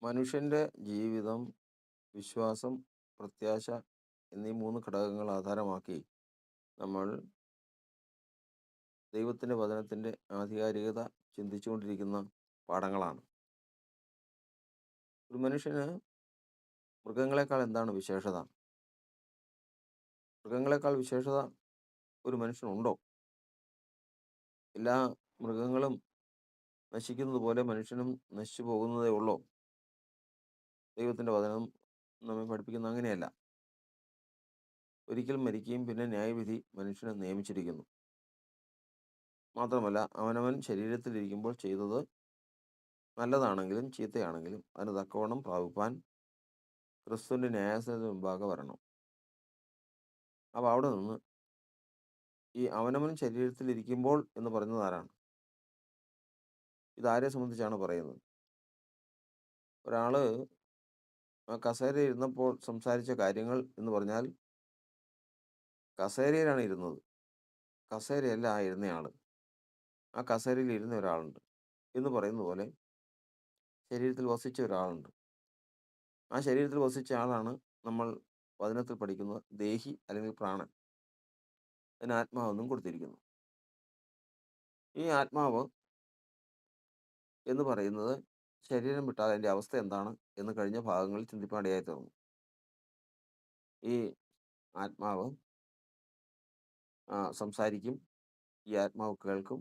മനുഷ്യൻ്റെ ജീവിതം വിശ്വാസം, പ്രത്യാശ എന്നീ 3 ഘടകങ്ങൾ ആധാരമാക്കി നമ്മൾ ദൈവത്തിൻ്റെ വചനത്തിൻ്റെ ആധികാരികത ചിന്തിച്ചുകൊണ്ടിരിക്കുന്ന പാഠങ്ങളാണ്. ഒരു മനുഷ്യന് മൃഗങ്ങളെക്കാൾ എന്താണ് വിശേഷത? മൃഗങ്ങളെക്കാൾ വിശേഷത ഒരു മനുഷ്യനുണ്ടോ? എല്ലാ മൃഗങ്ങളും നശിക്കുന്നത് പോലെ മനുഷ്യനും നശിച്ചു പോകുന്നതേ ഉള്ളോ? ദൈവത്തിൻ്റെ വചനം നമ്മെ പഠിപ്പിക്കുന്നത് അങ്ങനെയല്ല. ഒരിക്കൽ മരിക്കുകയും പിന്നെ ന്യായവിധി മനുഷ്യനെ നിയമിച്ചിരിക്കുന്നു. മാത്രമല്ല അവനവൻ ശരീരത്തിലിരിക്കുമ്പോൾ ചെയ്തത് നല്ലതാണെങ്കിലും ചീത്തയാണെങ്കിലും അതിന് തക്കവണ്ണം പ്രാപിപ്പാൻ ക്രിസ്തുവിൻ്റെ ന്യായാസനത്തിന് മുമ്പാകെ വരണം. അപ്പോൾ അവിടെ നിന്ന് ഈ അവനവൻ ശരീരത്തിലിരിക്കുമ്പോൾ എന്ന് പറയുന്നത് ആരാണ്? ഇതാരെ സംബന്ധിച്ചാണ് പറയുന്നത്? ഒരാൾ കസേരയിൽ ഇരുന്നപ്പോൾ സംസാരിച്ച കാര്യങ്ങൾ എന്ന് പറഞ്ഞാൽ കസേരയിലാണ് ഇരുന്നത്, കസേരയല്ല ആ ഇരുന്നയാൾ. ആ കസേരയിൽ ഇരുന്ന ഒരാളുണ്ട് എന്ന് പറയുന്ന പോലെ ശരീരത്തിൽ വസിച്ച ഒരാളുണ്ട്. ആ ശരീരത്തിൽ വസിച്ച ആളാണ് നമ്മൾ വചനത്തിൽ പഠിക്കുന്നത് ദേഹി അല്ലെങ്കിൽ പ്രാണൻ. അതിന് ആത്മാവെന്നും കൊടുത്തിരിക്കുന്നു. ഈ ആത്മാവ് എന്ന് പറയുന്നത് ശരീരം വിട്ടാൽ അതിൻ്റെ അവസ്ഥ എന്താണ് എന്ന് കഴിഞ്ഞ ഭാഗങ്ങളിൽ ചിന്തിപ്പാനിടയായി തീർന്നു. ഈ ആത്മാവ് സംസാരിക്കും, ഈ ആത്മാവ് കേൾക്കും,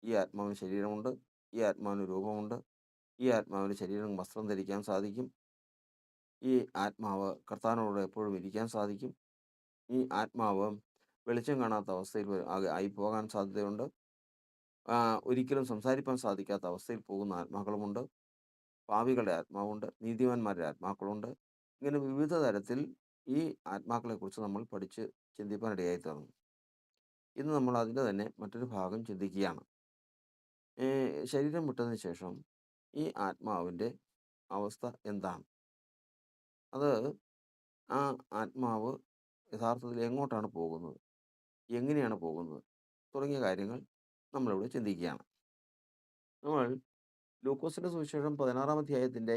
ഈ ആത്മാവിന് ശരീരമുണ്ട്, ഈ ആത്മാവിന് രൂപമുണ്ട്, ഈ ആത്മാവിന് ശരീരം വസ്ത്രം ധരിക്കാൻ സാധിക്കും, ഈ ആത്മാവ് കർത്താവിനോട് എപ്പോഴും ഇരിക്കാൻ സാധിക്കും, ഈ ആത്മാവ് വെളിച്ചം കാണാത്ത അവസ്ഥയിൽ ആയി പോകാൻ സാധ്യതയുണ്ട്, ഒരിക്കലും സംസാരിപ്പാൻ സാധിക്കാത്ത അവസ്ഥയിൽ പോകുന്ന ആത്മാക്കളുമുണ്ട്, പാപികളുടെ ആത്മാവുണ്ട്, നീതിമാന്മാരുടെ ആത്മാക്കളുണ്ട്. ഇങ്ങനെ വിവിധ തരത്തിൽ ഈ ആത്മാക്കളെക്കുറിച്ച് നമ്മൾ പഠിച്ച് ചിന്തിപ്പാനിടയായി തീർന്നു. ഇന്ന് നമ്മൾ അതിൻ്റെ തന്നെ മറ്റൊരു ഭാഗം ചിന്തിക്കുകയാണ്. ശരീരം വിട്ടതിന് ശേഷം ഈ ആത്മാവിൻ്റെ അവസ്ഥ എന്താണ്? അത് ആ ആത്മാവ് യഥാർത്ഥത്തിൽ എങ്ങോട്ടാണ് പോകുന്നത്, എങ്ങനെയാണ് പോകുന്നത് തുടങ്ങിയ കാര്യങ്ങൾ നമ്മളിവിടെ ചിന്തിക്കുകയാണ്. നമ്മൾ ലൂക്കോസിൻ്റെ സുവിശേഷം 16-ാം അധ്യായത്തിൻ്റെ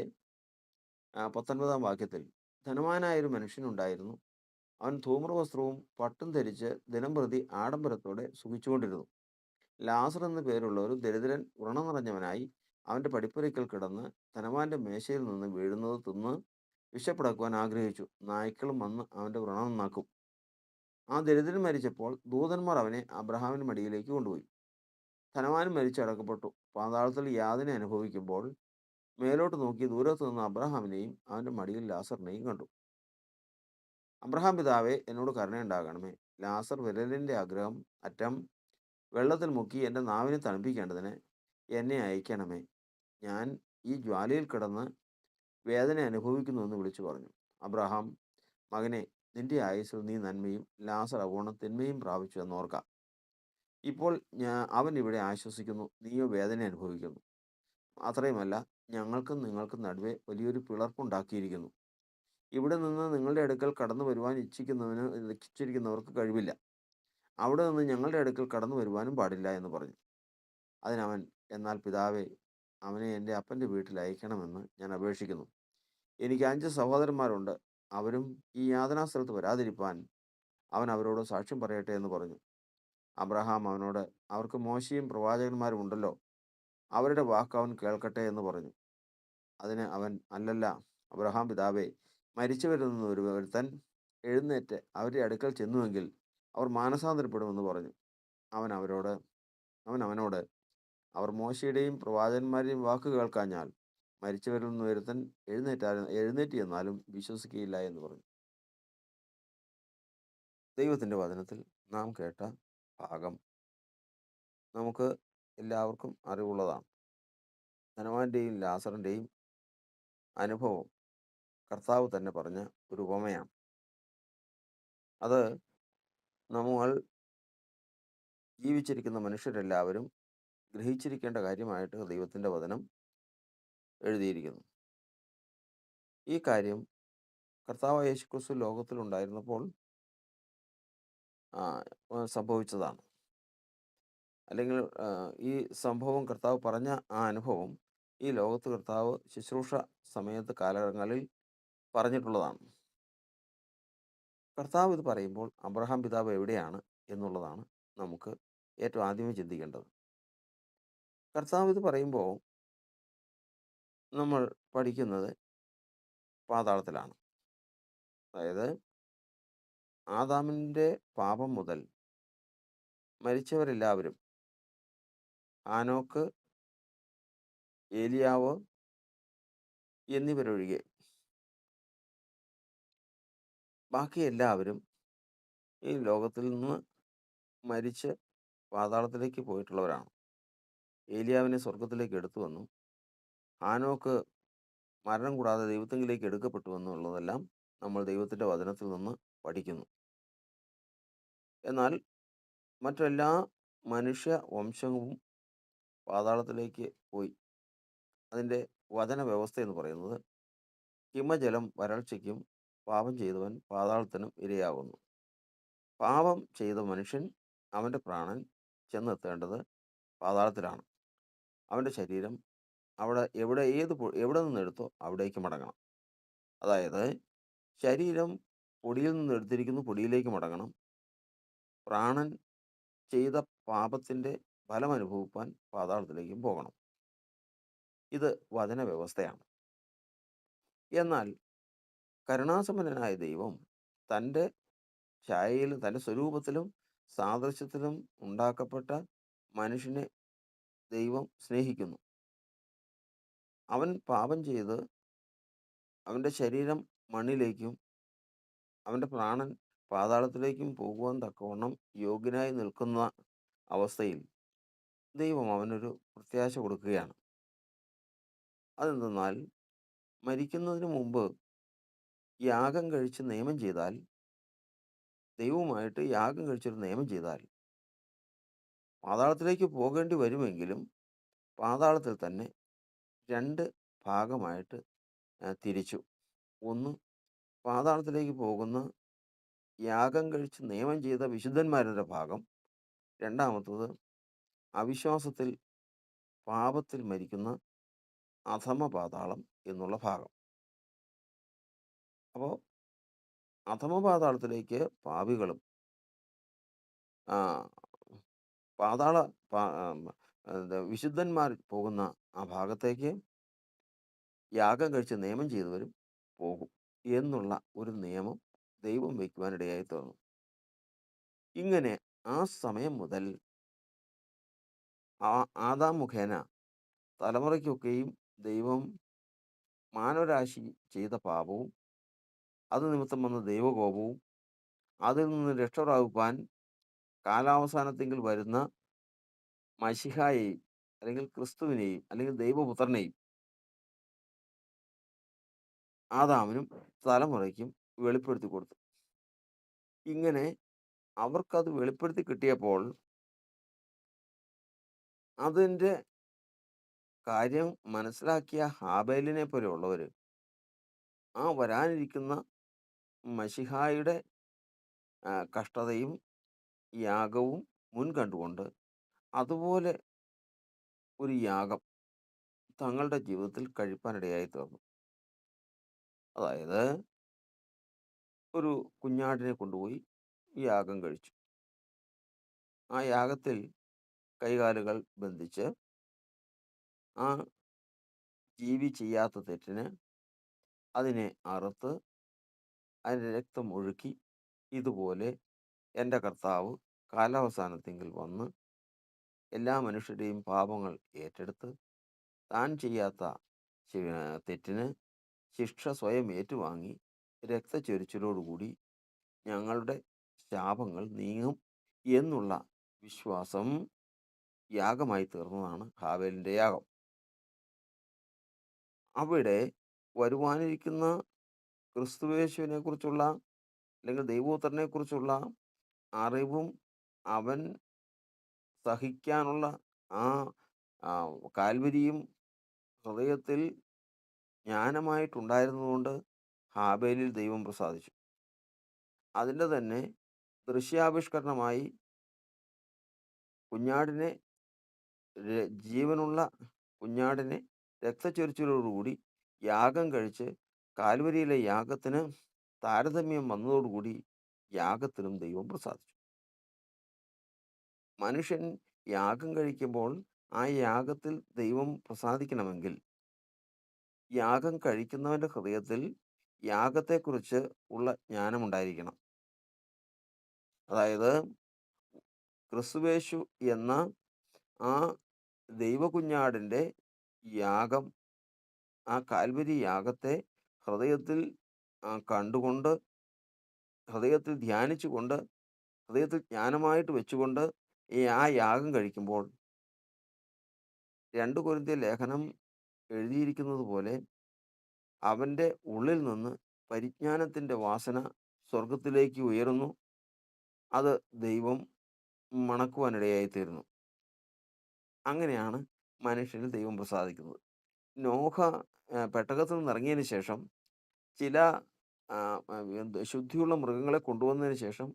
19-ാം വാക്യത്തിൽ ധനവാനായൊരു മനുഷ്യനുണ്ടായിരുന്നു. അവൻ ധൂമ്രവസ്ത്രവും പട്ടും ധരിച്ച് ദിനംപ്രതി ആഡംബരത്തോടെ സുഖിച്ചുകൊണ്ടിരുന്നു. ലാസർ എന്നു പേരുള്ള ഒരു ദരിദ്രൻ വ്രണം നിറഞ്ഞവനായി അവൻ്റെ പടിപ്പുരയ്ക്കൽ കിടന്ന് ധനവാന്റെ മേശയിൽ നിന്ന് വീഴുന്നത് തിന്ന് വിശപ്പടക്കുവാൻ ആഗ്രഹിച്ചു. നായ്ക്കളും വന്ന് അവൻ്റെ വ്രണം നക്കും. ആ ദരിദ്രൻ മരിച്ചപ്പോൾ ദൂതന്മാർ അവനെ അബ്രഹാമിൻ്റെ മടിയിലേക്ക് കൊണ്ടുപോയി. ധനവാനും മരിച്ചടക്കപ്പെട്ടു. പാതാളത്തിൽ യാതന അനുഭവിക്കുമ്പോൾ മേലോട്ട് നോക്കി ദൂരത്ത് നിന്ന് അബ്രഹാമിനെയും അവൻ്റെ മടിയിൽ ലാസറിനെയും കണ്ടു. അബ്രഹാം പിതാവേ, എന്നോട് കരുണയുണ്ടാകണമേ. ലാസർ വിരലിൻ്റെ അറ്റം വെള്ളത്തിൽ മുക്കി എൻ്റെ നാവിനെ തണുപ്പിക്കേണ്ടതിന് എന്നെ അയക്കണമേ. ഞാൻ ഈ ജ്വാലയിൽ കിടന്ന് വേദന അനുഭവിക്കുന്നുവെന്ന് വിളിച്ചു പറഞ്ഞു. അബ്രഹാം, മകനെ, നിന്റെ ആയുസ്സിൽ നീ നന്മയും ലാസർ അവോണം തിന്മയും പ്രാപിച്ചു എന്നോർക്കാം. ഇപ്പോൾ അവൻ ഇവിടെ ആശ്വസിക്കുന്നു, നീയോ വേദന അനുഭവിക്കുന്നു. അത്രയുമല്ല, ഞങ്ങൾക്കും നിങ്ങൾക്കും നടുവെ വലിയൊരു പിളർപ്പുണ്ടാക്കിയിരിക്കുന്നു. ഇവിടെ നിന്ന് നിങ്ങളുടെ അടുക്കൽ കടന്നു വരുവാൻ ഇച്ഛിച്ചിരിക്കുന്നവർക്ക് കഴിവില്ല. അവിടെ നിന്ന് ഞങ്ങളുടെ അടുക്കൽ കടന്നു വരുവാനും പാടില്ല എന്ന് പറഞ്ഞു. അതിനവൻ, എന്നാൽ പിതാവേ, അവനെ എൻ്റെ അപ്പൻ്റെ വീട്ടിൽ അയക്കണമെന്ന് ഞാൻ അപേക്ഷിക്കുന്നു. എനിക്ക് 5 സഹോദരന്മാരുണ്ട്. അവരും ഈ യാതനാസ്ഥലത്ത് വരാതിരിപ്പാൻ അവൻ അവരോട് സാക്ഷ്യം പറയട്ടെ എന്ന് പറഞ്ഞു. അബ്രഹാം അവനോട്, അവർക്ക് മോശയും പ്രവാചകന്മാരും ഉണ്ടല്ലോ, അവരുടെ വാക്ക് അവൻ കേൾക്കട്ടെ എന്ന് പറഞ്ഞു. അതിന് അവൻ, അല്ലല്ല അബ്രഹാം പിതാവേ, മരിച്ചവരിൽ നിന്ന് ഒരുത്തൻ എഴുന്നേറ്റ് അവരുടെ അടുക്കൽ ചെന്നുവെങ്കിൽ അവർ മാനസാന്തരപ്പെടുമെന്ന് പറഞ്ഞു. അവൻ അവനോട്, അവർ മോശയുടെയും പ്രവാചകന്മാരുടെയും വാക്ക് കേൾക്കാഞ്ഞാൽ മരിച്ചവരിൽ നിന്ന് ഒരുത്തൻ എഴുന്നേറ്റ് എന്നാലും വിശ്വസിക്കുകയില്ല എന്ന് പറഞ്ഞു. ദൈവത്തിൻ്റെ വചനത്തിൽ നാം കേട്ട ഭാഗം നമുക്ക് എല്ലാവർക്കും അറിവുള്ളതാണ്. ധനവാന്റെയും ലാസറിൻ്റെയും അനുഭവം കർത്താവ് തന്നെ പറഞ്ഞ ഒരു ഉപമയാണ്. അത് നമ്മൾ ജീവിച്ചിരിക്കുന്ന മനുഷ്യരെല്ലാവരും ഗ്രഹിച്ചിരിക്കേണ്ട കാര്യമായിട്ട് ദൈവത്തിൻ്റെ വചനം എഴുതിയിരിക്കുന്നു. ഈ കാര്യം കർത്താവ് യേശുക്രിസ്തു ലോകത്തിലുണ്ടായിരുന്നപ്പോൾ സംഭവിച്ചതാണ്. അല്ലെങ്കിൽ ഈ സംഭവം കർത്താവ് പറഞ്ഞ ആ അനുഭവം ഈ ലോകത്ത് കർത്താവ് ശുശ്രൂഷ സമയത്ത് കാലങ്ങളിൽ പറഞ്ഞിട്ടുള്ളതാണ്. കർത്താവ് ഇത് പറയുമ്പോൾ അബ്രഹാം പിതാവ് എവിടെയാണ് എന്നുള്ളതാണ് നമുക്ക് ഏറ്റവും ആദ്യമേ ചിന്തിക്കേണ്ടത്. കർത്താവ് ഇത് പറയുമ്പോൾ നമ്മൾ പഠിക്കുന്നത് പാതാളത്തിലാണ്. അതായത് ആദാമിൻ്റെ പാപം മുതൽ മരിച്ചവരെല്ലാവരും, ഹാനോക്ക്, ഏലിയാവ് എന്നിവരൊഴികെ ബാക്കി എല്ലാവരും ഈ ലോകത്തിൽ നിന്ന് മരിച്ച് പാതാളത്തിലേക്ക് പോയിട്ടുള്ളവരാണ്. ഏലിയാവിനെ സ്വർഗത്തിലേക്ക് എടുത്തുവെന്നും ഹാനോക്ക് മരണം കൂടാതെ ദൈവത്തിങ്കിലേക്ക് എടുക്കപ്പെട്ടു എന്നുള്ളതെല്ലാം നമ്മൾ ദൈവത്തിൻ്റെ വചനത്തിൽ നിന്ന് പഠിക്കുന്നു. എന്നാൽ മറ്റെല്ലാ മനുഷ്യ വംശവും പാതാളത്തിലേക്ക് പോയി. അതിൻ്റെ വചന വ്യവസ്ഥ എന്ന് പറയുന്നത് ഹിമജലം വരൾച്ചയ്ക്കും പാപം ചെയ്തവൻ പാതാളത്തിനും ഇരയാകുന്നു. പാപം ചെയ്ത മനുഷ്യൻ, അവൻ്റെ പ്രാണൻ ചെന്നെത്തേണ്ടത് പാതാളത്തിലാണ്. അവൻ്റെ ശരീരം അവിടെ എവിടെ നിന്നെടുത്തോ അവിടേക്ക് മടങ്ങണം. അതായത് ശരീരം പൊടിയിൽ നിന്ന് എടുത്തിരിക്കുന്നു, പൊടിയിലേക്ക് മടങ്ങണം. പ്രാണൻ ചെയ്ത പാപത്തിൻ്റെ ഫലം അനുഭവിപ്പാൻ പാതാളത്തിലേക്കും പോകണം. ഇത് വചന വ്യവസ്ഥയാണ്. എന്നാൽ കരുണാസമ്പന്നനായ ദൈവം തൻ്റെ ഛായയിലും തൻ്റെ സ്വരൂപത്തിലും സാദൃശ്യത്തിലും ഉണ്ടാക്കപ്പെട്ട മനുഷ്യനെ ദൈവം സ്നേഹിക്കുന്നു. അവൻ പാപം ചെയ്ത് അവൻ്റെ ശരീരം മണ്ണിലേക്കും അവൻ്റെ പ്രാണൻ പാതാളത്തിലേക്കും പോകുവാൻ തക്കവണ്ണം യോഗ്യനായി നിൽക്കുന്ന അവസ്ഥയിൽ ദൈവം അവനൊരു പ്രത്യാശ കൊടുക്കുകയാണ്. അതെന്തെന്നാൽ മരിക്കുന്നതിന് മുമ്പ് യാഗം കഴിച്ച് നിയമം ചെയ്താൽ, ദൈവവുമായിട്ട് യാഗം കഴിച്ചൊരു നിയമം ചെയ്താൽ പാതാളത്തിലേക്ക് പോകേണ്ടി വരുമെങ്കിലും പാതാളത്തിൽ തന്നെ രണ്ട് ഭാഗമായിട്ട് തിരിച്ചു. ഒന്ന്, പാതാളത്തിലേക്ക് പോകുന്ന യാഗം കഴിച്ച് നിയമം ചെയ്ത വിശുദ്ധന്മാരുടെ ഭാഗം. രണ്ടാമത്തത്, അവിശ്വാസത്തിൽ പാപത്തിൽ മരിക്കുന്ന അധമ പാതാളം എന്നുള്ള ഭാഗം. അപ്പോൾ അധമ പാതാളത്തിലേക്ക് പാപികളും പാതാള വിശുദ്ധന്മാർ പോകുന്ന ആ ഭാഗത്തേക്ക് യാഗം കഴിച്ച് നിയമം ചെയ്തവരും പോകും എന്നുള്ള ഒരു നിയമം ദൈവം വയ്ക്കുവാനിടയായി തീർന്നു. ഇങ്ങനെ ആ സമയം മുതൽ ആദാം മുഖേന തലമുറയ്ക്കൊക്കെയും ദൈവം മാനവരാശി ചെയ്ത പാപവും അത് നിമിത്തം വന്ന ദൈവകോപവും അതിൽ നിന്ന് രക്ഷ പ്രാപിപ്പാൻ കാലാവസാനത്തെങ്കിൽ വരുന്ന മശിഹായെയും അല്ലെങ്കിൽ ക്രിസ്തുവിനെയും അല്ലെങ്കിൽ ദൈവപുത്രനെയും ആദാമിനും തലമുറയ്ക്കും വെളിപ്പെടുത്തി കൊടുത്തു. ഇങ്ങനെ അവർക്കത് വെളിപ്പെടുത്തി കിട്ടിയപ്പോൾ അതിൻ്റെ കാര്യം മനസ്സിലാക്കിയ ഹാബേലിനെ പോലെയുള്ളവർ ആ വരാനിരിക്കുന്ന മശിഹായുടെ കഷ്ടതയും യാഗവും മുൻകണ്ടുകൊണ്ട് അതുപോലെ ഒരു യാഗം തങ്ങളുടെ ജീവിതത്തിൽ കഴിപ്പാനിടയായി തീർന്നു. അതായത് ഒരു കുഞ്ഞാടിനെ കൊണ്ടുപോയി യാഗം കഴിച്ചു. ആ യാഗത്തിൽ കൈകാലുകൾ ബന്ധിച്ച് ആ ജീവി ചെയ്യാത്ത തെറ്റിന് അതിനെ അറുത്ത് അതിൻ്റെ രക്തം ഒഴുക്കി, ഇതുപോലെ എൻ്റെ കർത്താവ് കാലാവസാനത്തെങ്കിൽ വന്ന് എല്ലാ മനുഷ്യരുടെയും പാപങ്ങൾ ഏറ്റെടുത്ത് താൻ ചെയ്യാത്ത തെറ്റിന് ശിക്ഷ സ്വയം ഏറ്റുവാങ്ങി രക്തച്ചൊരിച്ചിലോടുകൂടി ഞങ്ങളുടെ ശാപങ്ങൾ നീങ്ങും എന്നുള്ള വിശ്വാസം യാഗമായി തീർന്നതാണ് ഹാബേലിൻ്റെ യാഗം. അവിടെ വരുവാനിരിക്കുന്ന ക്രിസ്തുയേശുവിനെ കുറിച്ചുള്ള അല്ലെങ്കിൽ ദൈവപുത്രനെ കുറിച്ചുള്ള അറിവും അവൻ സഹിക്കാനുള്ള ആ കാൽവരിയും ഹൃദയത്തിൽ ജ്ഞാനമായിട്ടുണ്ടായിരുന്നതുകൊണ്ട് ഹാബേലിൽ ദൈവം പ്രസാദിച്ചു. അതിൻ്റെ തന്നെ ദൃശ്യാവിഷ്കരണമായി കുഞ്ഞാടിനെ, ജീവനുള്ള കുഞ്ഞാടിനെ രക്തച്ചൊരിച്ചിലോടുകൂടി യാഗം കഴിച്ച് കാൽവരിയിലെ യാഗത്തിന് താരതമ്യം വന്നതോടുകൂടി യാഗത്തിലും ദൈവം പ്രസാദിച്ചു. മനുഷ്യൻ യാഗം കഴിക്കുമ്പോൾ ആ യാഗത്തിൽ ദൈവം പ്രസാദിക്കണമെങ്കിൽ യാഗം കഴിക്കുന്നവന്റെ ഹൃദയത്തിൽ യാഗത്തെക്കുറിച്ച് ഉള്ള ജ്ഞാനമുണ്ടായിരിക്കണം. അതായത് ക്രിസ്തുവേശു എന്ന ആ ദൈവകുഞ്ഞാടിൻ്റെ യാഗം, ആ കാൽവരി യാഗത്തെ ഹൃദയത്തിൽ കണ്ടുകൊണ്ട്, ഹൃദയത്തിൽ ധ്യാനിച്ചുകൊണ്ട്, ഹൃദയത്തിൽ ജ്ഞാനമായിട്ട് വെച്ചുകൊണ്ട് ആ യാഗം കഴിക്കുമ്പോൾ 2 കൊരിന്ത്യർ ലേഖനം എഴുതിയിരിക്കുന്നത് പോലെ അവൻ്റെ ഉള്ളിൽ നിന്ന് പരിജ്ഞാനത്തിൻ്റെ വാസന സ്വർഗത്തിലേക്ക് ഉയരുന്നു. അത് ദൈവം മണക്കുവാനിടയായിത്തീരുന്നു. അങ്ങനെയാണ് മനുഷ്യനിൽ ദൈവം പ്രസാദിക്കുന്നത്. നോഹ പെട്ടകത്തിൽ നിന്ന് ഇറങ്ങിയതിന് ശേഷം ചില ശുദ്ധിയുള്ള മൃഗങ്ങളെ കൊണ്ടുവന്നതിന് ശേഷം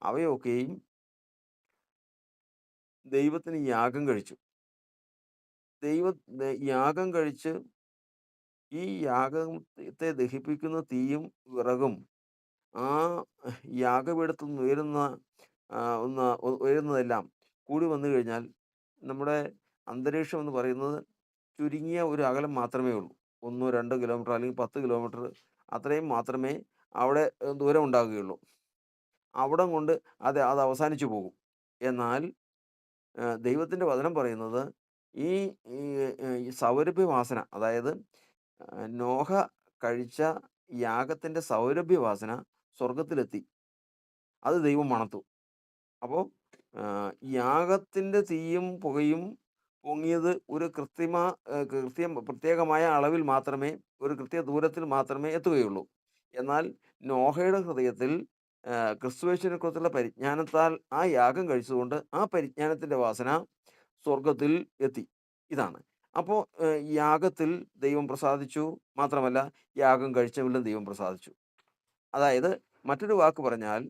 അവയൊക്കെയും ദൈവത്തിന് യാഗം കഴിച്ചു. യാഗം കഴിച്ച് ഈ യാഗത്തെ ദഹിപ്പിക്കുന്ന തീയും വിറകും ആ യാഗപീഠത്തിൽ നിന്ന് ഉയരുന്നതെല്ലാം കൂടി വന്നു കഴിഞ്ഞാൽ നമ്മുടെ അന്തരീക്ഷം എന്ന് പറയുന്നത് ചുരുങ്ങിയ ഒരു അകലം മാത്രമേ ഉള്ളൂ. 1-2 കിലോമീറ്റർ അല്ലെങ്കിൽ 10 കിലോമീറ്റർ അത്രയും മാത്രമേ അവിടെ ദൂരം ഉണ്ടാകുകയുള്ളൂ. അവിടം കൊണ്ട് അത് അവസാനിച്ചു പോകും. എന്നാൽ ദൈവത്തിൻ്റെ വചനം പറയുന്നത് ഈ ഈ സൗരഭ്യവാസന, അതായത് നോഹ കഴിച്ച യാഗത്തിൻ്റെ സൗരഭ്യവാസന സ്വർഗത്തിലെത്തി. അത് ദൈവം മണത്തു. അപ്പോൾ യാഗത്തിൻ്റെ തീയും പുകയും പൊങ്ങിയത് ഒരു പ്രത്യേകമായ അളവിൽ മാത്രമേ, ഒരു കൃത്യ ദൂരത്തിൽ മാത്രമേ എത്തുകയുള്ളൂ. എന്നാൽ നോഹയുടെ ഹൃദയത്തിൽ ക്രിസ്തുയേശുവിനെക്കുറിച്ചുള്ള പരിജ്ഞാനത്താൽ ആ യാഗം കഴിച്ചതുകൊണ്ട് ആ പരിജ്ഞാനത്തിൻ്റെ വാസന സ്വർഗത്തിൽ എത്തി. ഇതാണ്. അപ്പോൾ യാഗത്തിൽ ദൈവം പ്രസാദിച്ചു. മാത്രമല്ല യാഗം കഴിച്ചവരിലും ദൈവം പ്രസാദിച്ചു. അതായത് മറ്റൊരു വാക്ക് പറഞ്ഞാൽ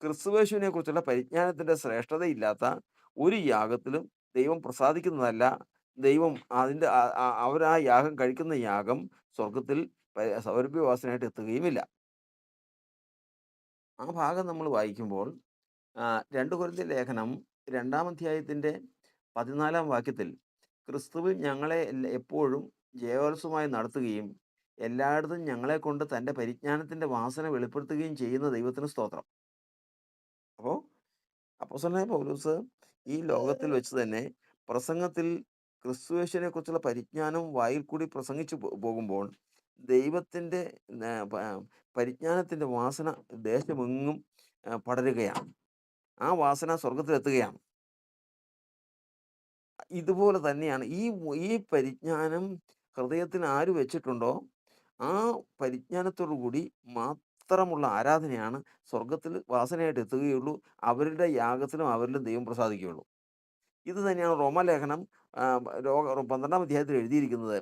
ക്രിസ്തുയേശുവിനെക്കുറിച്ചുള്ള പരിജ്ഞാനത്തിൻ്റെ ശ്രേഷ്ഠതയില്ലാത്ത ഒരു യാഗത്തിലും ദൈവം പ്രസാദിക്കുന്നതല്ല. ദൈവം അവർ ആ യാഗം കഴിക്കുന്ന യാഗം സ്വർഗത്തിൽ സൗരഭ്യവാസനയായിട്ട് എത്തുകയുമില്ല. ആ ഭാഗം നമ്മൾ വായിക്കുമ്പോൾ 2 കൊരിന്ത്യർ ലേഖനം 2-ാം അധ്യായത്തിൻ്റെ 14-ാം വാക്യത്തിൽ ക്രിസ്തുവിൽ ഞങ്ങളെ എപ്പോഴും ജയോത്സവമായി നടത്തുകയും എല്ലായിടത്തും ഞങ്ങളെക്കൊണ്ട് തൻ്റെ പരിജ്ഞാനത്തിൻ്റെ വാസന വെളിപ്പെടുത്തുകയും ചെയ്യുന്ന ദൈവത്തിന് സ്തോത്രം. അപ്പോൾ അപ്പോസ്തലനായ പൗലോസ് ഈ ലോകത്തിൽ വെച്ച് തന്നെ പ്രസംഗത്തിൽ ക്രിസ്തുയേശുവിനെക്കുറിച്ചുള്ള പരിജ്ഞാനം വായിൽ കൂടി പ്രസംഗിച്ചു പോകുമ്പോൾ ദൈവത്തിൻ്റെ പരിജ്ഞാനത്തിൻ്റെ വാസന ദേശമെങ്ങും പടരുകയാണ്. ആ വാസന സ്വർഗത്തിലെത്തുകയാണ്. ഇതുപോലെ തന്നെയാണ് ഈ പരിജ്ഞാനം ഹൃദയത്തിൽ ആര് വെച്ചിട്ടുണ്ടോ ആ പരിജ്ഞാനത്തോടു കൂടി മാത്രമുള്ള ആരാധനയാണ് സ്വർഗത്തിൽ വാസനയായിട്ട് എത്തുകയുള്ളൂ. അവരുടെ യാഗത്തിലും അവരിലും ദൈവം പ്രസാദിക്കുകയുള്ളൂ. ഇത് തന്നെയാണ് റോമാലേഖനം 12-ാം അധ്യായത്തിൽ എഴുതിയിരിക്കുന്നത്.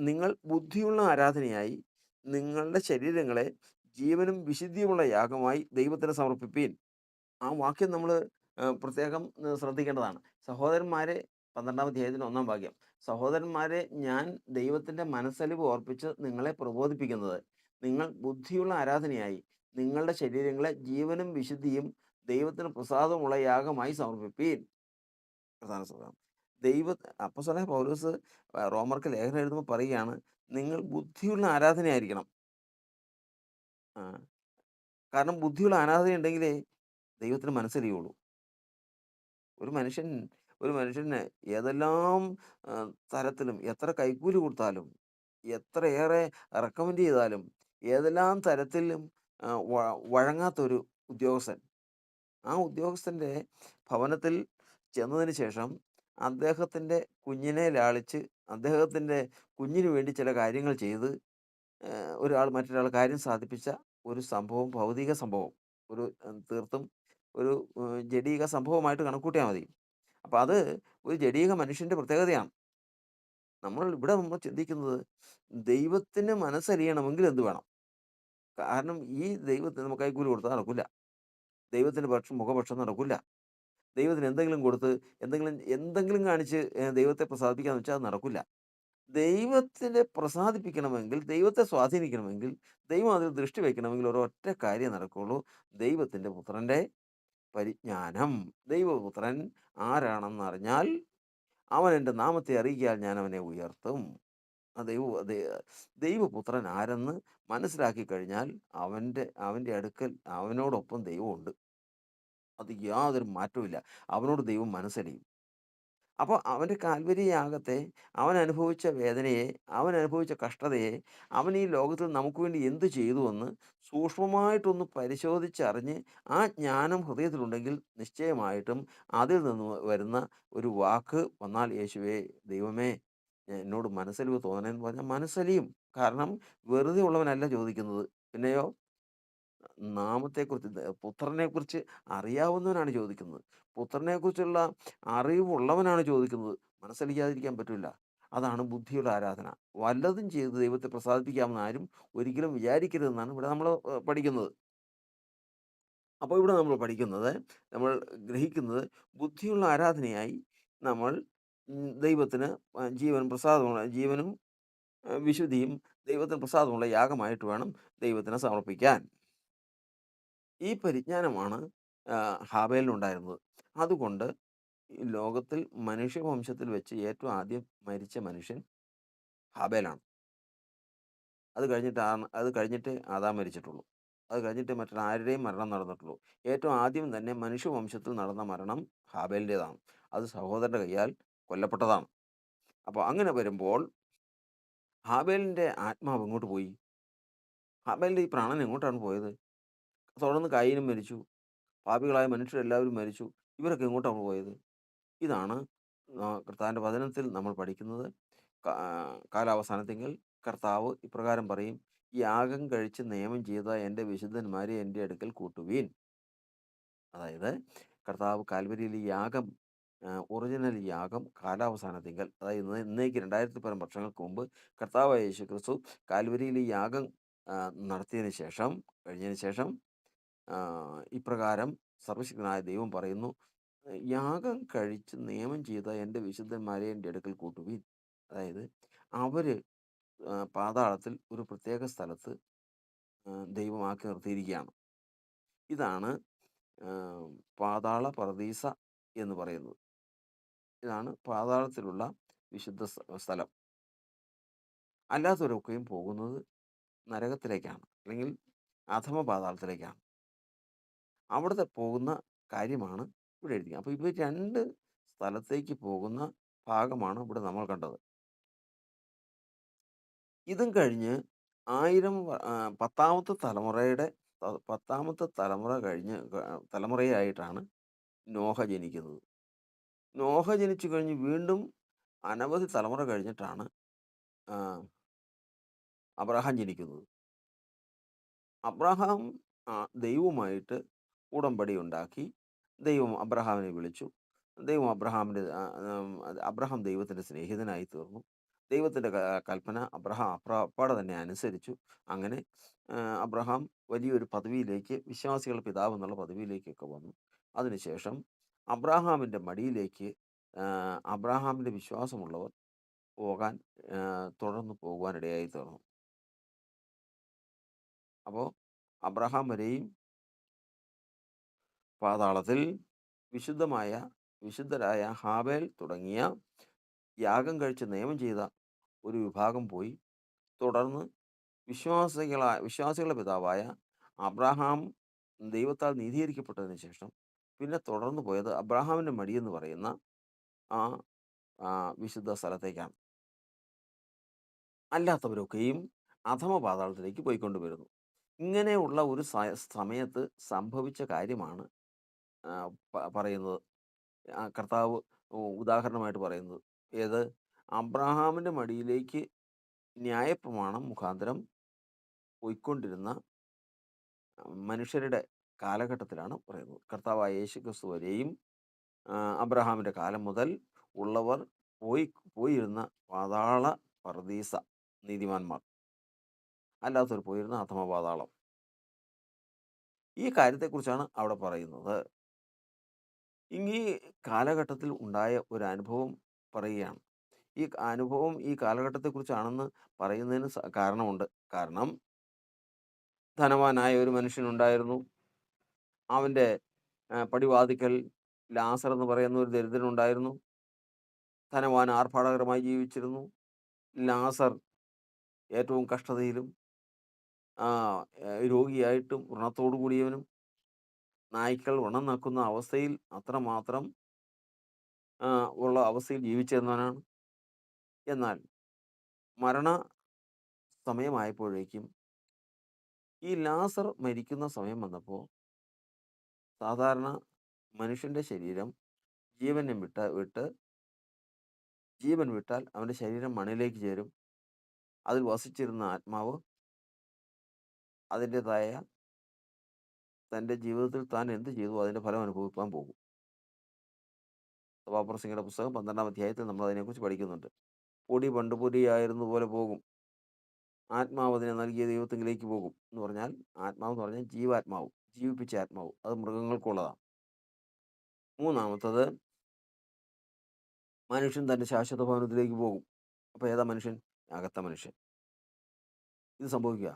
നിങ്ങൾ ബുദ്ധിയുള്ള ആരാധനയായി നിങ്ങളുടെ ശരീരങ്ങളെ ജീവനും വിശുദ്ധിയുമുള്ള യാഗമായി ദൈവത്തിന് സമർപ്പിപ്പീൻ. ആ വാക്യം നമ്മൾ പ്രത്യേകം ശ്രദ്ധിക്കേണ്ടതാണ്. സഹോദരന്മാരെ, 12-ാം അധ്യായത്തിൻ്റെ 1-ാം വാക്യം, സഹോദരന്മാരെ, ഞാൻ ദൈവത്തിൻ്റെ മനസ്സലിവ് ഓർപ്പിച്ച് നിങ്ങളെ പ്രബോധിപ്പിക്കുന്നത് നിങ്ങൾ ബുദ്ധിയുള്ള ആരാധനയായി നിങ്ങളുടെ ശരീരങ്ങളെ ജീവനും വിശുദ്ധിയും ദൈവത്തിന് പ്രസാദമുള്ള യാഗമായി സമർപ്പിപ്പീൻ. പ്രധാന സാധനം അപ്പോസ്തലനായ പൗലോസ് റോമർക്ക് ലേഖനം എഴുതുമ്പോൾ പറയുകയാണ്, നിങ്ങൾ ബുദ്ധിയുള്ള ആരാധനയായിരിക്കണം. കാരണം ബുദ്ധിയുള്ള ആരാധന ഉണ്ടെങ്കിലേ ദൈവത്തിന് മനസ്സലിയുള്ളൂ. ഒരു മനുഷ്യന് ഏതെല്ലാം തരത്തിലും എത്ര കൈക്കൂലി കൊടുത്താലും എത്രയേറെ റെക്കമെൻഡ് ചെയ്താലും ഏതെല്ലാം തരത്തിലും വഴങ്ങാത്തൊരു ഉദ്യോഗസ്ഥൻ, ആ ഉദ്യോഗസ്ഥൻ്റെ ഭവനത്തിൽ ചെന്നതിന് ശേഷം അദ്ദേഹത്തിൻ്റെ കുഞ്ഞിനെ ലാളിച്ച് അദ്ദേഹത്തിൻ്റെ കുഞ്ഞിന് വേണ്ടി ചില കാര്യങ്ങൾ ചെയ്ത് മറ്റൊരാൾ കാര്യം സാധിപ്പിച്ച ഒരു സംഭവം, ഭൗതിക സംഭവം, ഒരു തീർത്തും ഒരു ജഡീക സംഭവമായിട്ട് കണക്കൂട്ടിയാൽ മതി. അപ്പം അത് ഒരു ജഡീക മനുഷ്യൻ്റെ പ്രത്യേകതയാണ്. നമ്മൾ ചിന്തിക്കുന്നത് ദൈവത്തിന് മനസ്സലിയണമെങ്കിൽ എന്ത് വേണം? കാരണം ഈ ദൈവത്തിന് നമുക്ക് കൈക്കൂലി കൊടുത്താൽ നടക്കില്ല. ദൈവത്തിന് മുഖപക്ഷം നടക്കില്ല. ദൈവത്തിന് എന്തെങ്കിലും കൊടുത്ത് എന്തെങ്കിലും കാണിച്ച് ദൈവത്തെ പ്രസാദിപ്പിക്കാന്ന് വെച്ചാൽ അത് നടക്കില്ല. ദൈവത്തിനെ പ്രസാദിപ്പിക്കണമെങ്കിൽ, ദൈവത്തെ സ്വാധീനിക്കണമെങ്കിൽ, ദൈവം അതിൽ ദൃഷ്ടി വയ്ക്കണമെങ്കിൽ ഒരൊറ്റ കാര്യം നടക്കുള്ളൂ. ദൈവത്തിൻ്റെ പുത്രൻ്റെ പരിജ്ഞാനം. ദൈവപുത്രൻ ആരാണെന്നറിഞ്ഞാൽ അവൻ എൻ്റെ നാമത്തെ അറിയിക്കാൻ ഞാൻ അവനെ ഉയർത്തും. ആ ദൈവപുത്രൻ ആരെന്ന് മനസ്സിലാക്കി കഴിഞ്ഞാൽ അവൻ്റെ അടുക്കൽ അവനോടൊപ്പം ദൈവമുണ്ട്. അത് യാതൊരു മാറ്റവുമില്ല. അവനോട് ദൈവം മനസ്സലിയും. അപ്പോൾ അവൻ്റെ കാൽവരി യാഗത്തെ, അവൻ അനുഭവിച്ച വേദനയെ, അവൻ അനുഭവിച്ച കഷ്ടതയെ, അവൻ ഈ ലോകത്തിൽ നമുക്ക് വേണ്ടി എന്ത് ചെയ്തുവെന്ന് സൂക്ഷ്മമായിട്ടൊന്ന് പരിശോധിച്ചറിഞ്ഞ് ആ ജ്ഞാനം ഹൃദയത്തിലുണ്ടെങ്കിൽ നിശ്ചയമായിട്ടും അതിൽ നിന്ന് വരുന്ന ഒരു വാക്ക് വന്നാൽ, യേശുവേ, ദൈവമേ, എന്നോട് മനസ്സലിവ് തോന്നണേന്ന് പറഞ്ഞാൽ മനസ്സലിയും. കാരണം വെറുതെ ഉള്ളവനല്ല ചോദിക്കുന്നത്. പിന്നെയോ നാമത്തെക്കുറിച്ച്, പുത്രനെക്കുറിച്ച് അറിയാവുന്നവനാണ് ചോദിക്കുന്നത്. പുത്രനെക്കുറിച്ചുള്ള അറിവുള്ളവനാണ് ചോദിക്കുന്നത്. മനസ്സലിയാതിരിക്കാൻ പറ്റില്ല. അതാണ് ബുദ്ധിയുടെ ആരാധന. വല്ലതും ചെയ്ത് ദൈവത്തെ പ്രസാദിപ്പിക്കാമെന്ന് ആരും ഒരിക്കലും വിചാരിക്കരുതെന്നാണ് ഇവിടെ നമ്മൾ പഠിക്കുന്നത്. അപ്പോൾ ഇവിടെ നമ്മൾ പഠിക്കുന്നത്, നമ്മൾ ഗ്രഹിക്കുന്നത്, ബുദ്ധിയുള്ള ആരാധനയായി നമ്മൾ ദൈവത്തിന് ജീവനും വിശുദ്ധിയും ദൈവത്തിന് പ്രസാദമുള്ള യാഗമായിട്ട് വേണം ദൈവത്തിന് സമർപ്പിക്കാൻ. ഈ പരിജ്ഞാനമാണ് ഹാബേലിനുണ്ടായിരുന്നത്. അതുകൊണ്ട് ഈ ലോകത്തിൽ മനുഷ്യവംശത്തിൽ വെച്ച് ഏറ്റവും ആദ്യം മരിച്ച മനുഷ്യൻ ഹാബേലാണ്. അത് കഴിഞ്ഞിട്ടേ ആദാം മരിച്ചിട്ടുള്ളൂ. അത് കഴിഞ്ഞിട്ടേ മറ്റാരുടെയും മരണം നടന്നിട്ടുള്ളൂ. ഏറ്റവും ആദ്യം തന്നെ മനുഷ്യവംശത്തിൽ നടന്ന മരണം ഹാബേലിൻ്റേതാണ്. അത് സഹോദരൻ്റെ കയ്യാൽ കൊല്ലപ്പെട്ടതാണ്. അപ്പോൾ അങ്ങനെ വരുമ്പോൾ ഹാബേലിൻ്റെ ആത്മാവ് എങ്ങോട്ട് പോയി? ഹാബേലിൻ്റെ ഈ പ്രാണൻ എങ്ങോട്ടാണ് പോയത്? തുടർന്ന് കയീനും മരിച്ചു. പാപികളായ മനുഷ്യരെല്ലാവരും മരിച്ചു. ഇവരൊക്കെ എങ്ങോട്ടാണ് പോയത്? ഇതാണ് കർത്താവിൻ്റെ വചനത്തിൽ നമ്മൾ പഠിക്കുന്നത്. കാലാവസാനത്തിങ്കൽ കർത്താവ് ഇപ്രകാരം പറയും, യാഗം കഴിച്ച് നിയമം ചെയ്ത എൻ്റെ വിശുദ്ധന്മാരെ എൻ്റെ അടുക്കൽ കൂട്ടുവീൻ. അതായത് കർത്താവ് കാൽവരിയിൽ ഈ യാഗം, ഒറിജിനൽ യാഗം കാലാവസാനത്തിങ്കൽ, അതായത് ഇന്നേക്ക് 2000 പരം വർഷങ്ങൾക്ക് മുമ്പ് കർത്താവായ യേശു ക്രിസ്തു കാൽവരിയിൽ ഈ യാഗം കഴിഞ്ഞതിന് ശേഷം ഇപ്രകാരം സർവ്വശക്തനായ ദൈവം പറയുന്നു, യാഗം കഴിച്ച് നിയമം ചെയ്ത എൻ്റെ വിശുദ്ധന്മാരെ എൻ്റെ അടുക്കൽ കൂട്ടുവീൻ. അതായത് അവർ പാതാളത്തിൽ ഒരു പ്രത്യേക സ്ഥലത്ത് ദൈവമാക്കി നിർത്തിയിരിക്കുകയാണ്. ഇതാണ് പാതാള പറുദീസ എന്ന് പറയുന്നത്. ഇതാണ് പാതാളത്തിലുള്ള വിശുദ്ധ സ്ഥലം. അല്ലാത്തവരൊക്കെയും പോകുന്നത് നരകത്തിലേക്കാണ്, അല്ലെങ്കിൽ അധമ പാതാളത്തിലേക്കാണ്. അവിടുത്തെ പോകുന്ന കാര്യമാണ് ഇവിടെ എഴുതിയിരിക്കുന്നത്. അപ്പോൾ ഇവർ 2 സ്ഥലത്തേക്ക് പോകുന്ന ഭാഗമാണ് ഇവിടെ നമ്മൾ കണ്ടത്. ഇതും കഴിഞ്ഞ് 10ാമത്തെ തലമുറ കഴിഞ്ഞ് തലമുറയായിട്ടാണ് നോഹ ജനിക്കുന്നത്. നോഹ ജനിച്ചു കഴിഞ്ഞ് വീണ്ടും അനവധി തലമുറ കഴിഞ്ഞിട്ടാണ് അബ്രഹാം ജനിക്കുന്നത്. അബ്രഹാം ദൈവവുമായിട്ട് ഉടമ്പടി ഉണ്ടാക്കി. ദൈവം അബ്രഹാമിനെ വിളിച്ചു. അബ്രഹാം ദൈവത്തിൻ്റെ സ്നേഹിതനായി തീർന്നു. ദൈവത്തിൻ്റെ കൽപ്പന അബ്രഹാം അപ്പാടെ തന്നെ അനുസരിച്ചു. അങ്ങനെ അബ്രഹാം വലിയൊരു പദവിയിലേക്ക്, വിശ്വാസികളുടെ പിതാവ് എന്നുള്ള പദവിയിലേക്കൊക്കെ വന്നു. അതിനുശേഷം അബ്രഹാമിൻ്റെ മടിയിലേക്ക് അബ്രഹാമിൻ്റെ വിശ്വാസമുള്ളവർ തുടർന്ന് പോകുവാനിടയായി തീർന്നു. അപ്പോൾ അബ്രഹാം വരെയും പാതാളത്തിൽ വിശുദ്ധരായ ഹാബേൽ തുടങ്ങിയ യാഗം കഴിച്ച് നിയമം ചെയ്ത ഒരു വിഭാഗം പോയി. തുടർന്ന് വിശ്വാസികളുടെ പിതാവായ അബ്രഹാം ദൈവത്താൽ നീതീകരിക്കപ്പെട്ടതിന് ശേഷം പിന്നെ തുടർന്ന് പോയത് അബ്രഹാമിൻ്റെ മടിയെന്ന് പറയുന്ന ആ വിശുദ്ധ സ്ഥലത്തേക്കാണ്. അല്ലാത്തവരൊക്കെയും അധമ പാതാളത്തിലേക്ക് പോയിക്കൊണ്ടുവരുന്നു. ഇങ്ങനെയുള്ള ഒരു സമയത്ത് സംഭവിച്ച കാര്യമാണ് പറയുന്നത്. കർത്താവ് ഉദാഹരണമായിട്ട് പറയുന്നത് ഏത്? അബ്രഹാമിൻ്റെ മടിയിലേക്ക് ന്യായപ്രമാണം മുഖാന്തരം പോയിക്കൊണ്ടിരുന്ന മനുഷ്യരുടെ കാലഘട്ടത്തിലാണ് പറയുന്നത്. കർത്താവായ യേശു ക്രിസ്തു വരെയും അബ്രഹാമിൻ്റെ കാലം മുതൽ ഉള്ളവർ പോയിരുന്ന പാതാള പറുദീസ നീതിമാന്മാർ, അല്ലാത്തവർ പോയിരുന്ന അധമ പാതാളം. ഈ കാര്യത്തെക്കുറിച്ചാണ് അവിടെ പറയുന്നത്. ഈ കാലഘട്ടത്തിൽ ഉണ്ടായ ഒരു അനുഭവം പറയുകയാണ്. ഈ അനുഭവം ഈ കാലഘട്ടത്തെക്കുറിച്ചാണെന്ന് പറയുന്നതിന് കാരണമുണ്ട്. കാരണം ധനവാനായ ഒരു മനുഷ്യനുണ്ടായിരുന്നു. അവൻ്റെ പടിവാതിൽക്കൽ ലാസർ എന്ന് പറയുന്ന ഒരു ദരിദ്രനുണ്ടായിരുന്നു. ധനവാൻ ആർഭാടകരമായി ജീവിച്ചിരുന്നു. ലാസർ ഏറ്റവും കഷ്ടതയിലും രോഗിയായിട്ടും വ്രണത്തോടു കൂടിയവനും നായ്ക്കൾ വ്രണം നക്കുന്ന അവസ്ഥയിൽ അത്രമാത്രം ഉള്ള അവസ്ഥയിൽ ജീവിച്ചിരുന്നവനാണ്. എന്നാൽ മരണ സമയമായപ്പോഴേക്കും ഈ ലാസർ മരിക്കുന്ന സമയം വന്നപ്പോൾ സാധാരണ മനുഷ്യൻ്റെ ശരീരം ജീവൻ വിട്ടാൽ അവൻ്റെ ശരീരം മണ്ണിലേക്ക് ചേരും. അതിൽ വസിച്ചിരുന്ന ആത്മാവ് അതിൻ്റെതായ തൻ്റെ ജീവിതത്തിൽ താൻ എന്ത് ചെയ്തു അതിൻ്റെ ഫലം അനുഭവിക്കാൻ പോകും. സഭാപ്രസംഗിയുടെ പുസ്തകം 12-ാം അധ്യായത്തിൽ നമ്മൾ അതിനെക്കുറിച്ച് പഠിക്കുന്നുണ്ട്. പൊടി പണ്ട് പൊടിയായിരുന്നു പോലെ പോകും, ആത്മാവ് അതിനെ നൽകിയ ദൈവത്തിലേക്ക് പോകും എന്ന് പറഞ്ഞാൽ, ആത്മാവ് എന്ന് പറഞ്ഞാൽ ജീവാത്മാവ്, ജീവിപ്പിച്ച ആത്മാവ്. അത് മൃഗങ്ങൾക്കുള്ളതാണ്. മൂന്നാമത്തത്, മനുഷ്യൻ തൻ്റെ ശാശ്വത ഭവനത്തിലേക്ക് പോകും. അപ്പോൾ ഏതാ മനുഷ്യൻ? അകത്ത മനുഷ്യൻ. ഇത് സംഭവിക്കുക.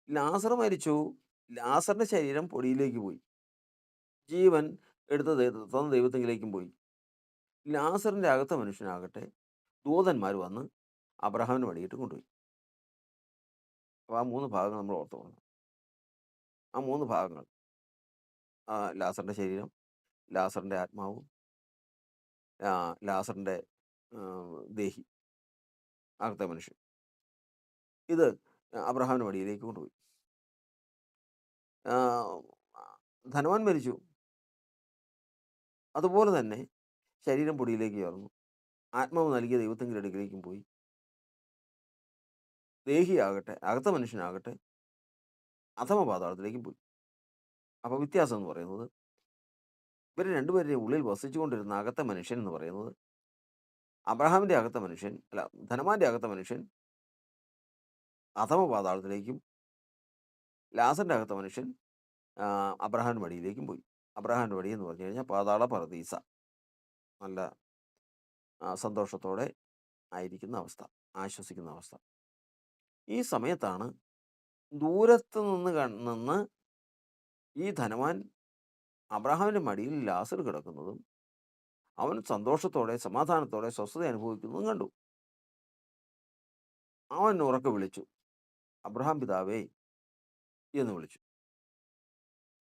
ലാസർ മരിച്ചു. ലാസറിൻ്റെ ശരീരം പൊടിയിലേക്ക് പോയി. ജീവൻ എടുത്ത തന്ന ദൈവത്തിലേക്കും പോയി. ലാസറിൻ്റെ അകത്ത മനുഷ്യനാകട്ടെ ദൂതന്മാർ വന്ന് അബ്രഹാമിന് വടിയിട്ട് കൊണ്ടുപോയി. അപ്പോൾ ആ 3 ഭാഗങ്ങൾ നമ്മൾ ഓർത്തു പോകണം. ആ 3 ഭാഗങ്ങൾ, ലാസറിൻ്റെ ശരീരം, ലാസറിൻ്റെ ആത്മാവും, ലാസറിൻ്റെ ദേഹി, അകത്തെ മനുഷ്യൻ, ഇത് അബ്രഹാമിന് വടിയിലേക്ക് കൊണ്ടുപോയി. ധനവാൻ മരിച്ചു. അതുപോലെ തന്നെ ശരീരം പൊടിയിലേക്ക് ചേർന്നു. ആത്മാവ് നൽകിയ ദൈവത്തിൻ്റെ അടുക്കിലേക്കും പോയി. ദേഹിയാകട്ടെ, അകത്ത മനുഷ്യനാകട്ടെ അധമ പാതാളത്തിലേക്കും പോയി. അപ്പോൾ വ്യത്യാസം എന്ന് പറയുന്നത്, ഇവർ രണ്ടുപേരുടെയും ഉള്ളിൽ വസിച്ചുകൊണ്ടിരുന്ന അകത്ത മനുഷ്യൻ എന്ന് പറയുന്നത്, അബ്രഹാമിൻ്റെ അകത്ത മനുഷ്യൻ, ധനവാന്റെ അകത്ത മനുഷ്യൻ അധമ പാതാളത്തിലേക്കും, ലാസറിൻ്റെ അകത്ത മനുഷ്യൻ അബ്രഹാമിൻ്റെ വടിയിലേക്കും പോയി. അബ്രഹാമിൻ്റെ വടി എന്ന് പറഞ്ഞു കഴിഞ്ഞാൽ പാതാള പറുദീസ, നല്ല സന്തോഷത്തോടെ ആയിരിക്കുന്ന അവസ്ഥ, ആശ്വസിക്കുന്ന അവസ്ഥ. ഈ സമയത്താണ് ദൂരത്ത് നിന്ന് ഈ ധനവാൻ അബ്രഹാമിൻ്റെ മടിയിൽ ലാസർ കിടക്കുന്നതും അവൻ സന്തോഷത്തോടെ സമാധാനത്തോടെ സ്വസ്ഥത അനുഭവിക്കുന്നതും കണ്ടു. അവൻ ഉറക്കെ വിളിച്ചു, അബ്രഹാം പിതാവേ എന്ന് വിളിച്ചു.